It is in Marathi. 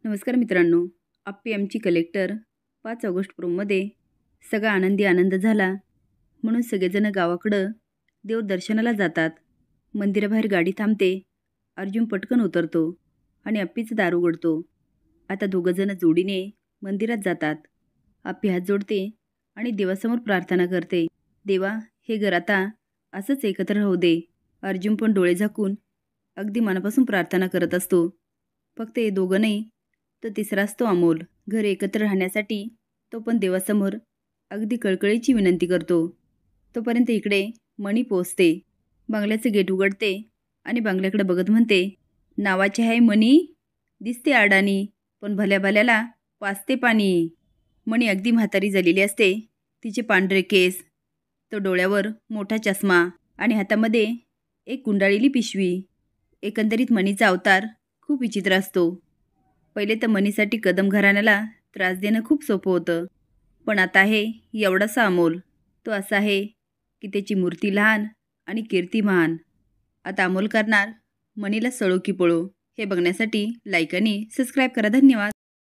नमस्कार मित्रांनो, आप्पी आमची कलेक्टर 5 ऑगस्ट प्रोममध्ये सगळा आनंदी आनंद झाला म्हणून सगळेजण गावाकडं देवदर्शनाला जातात. मंदिराबाहेर गाडी थांबते. अर्जुन पटकन उतरतो आणि आप्पीचं दार उघडतो. आता दोघंजण जोडीने मंदिरात जातात. आप्पी हात जोडते आणि देवासमोर प्रार्थना करते, देवा हे घर आता असंच एकत्र राहू दे. अर्जुन पण डोळे झाकून अगदी मनापासून प्रार्थना करत असतो. फक्त हे दोघं नाही तर तिसरा असतो अमोल. घर एकत्र राहण्यासाठी तो पण देवासमोर अगदी कळकळीची विनंती करतो. तोपर्यंत इकडे मणी पोचते. बंगल्याचं गेट उघडते आणि बंगल्याकडे बघत म्हणते, नावाची आहे मणी, दिसते अडाणी, पण भल्या भल्याला पाचते पाणी. मणी अगदी म्हातारी झालेली असते. तिचे पांढरे केस, तो डोळ्यावर मोठा चष्मा आणि हातामध्ये एक गुंडाळलेली पिशवी. एकंदरीत मणीचा अवतार खूप विचित्र असतो. पहिले तर मनीसाठी कदम घराण्याला त्रास देणं खूप सोपं होतं, पण आता आहे एवढासा अमोल. तो असा आहे की त्याची मूर्ती लहान आणि कीर्ती महान. आता अमोल करणार मनीला सळो की पळो हे बघण्यासाठी लाईक आणि सबस्क्राईब करा. धन्यवाद.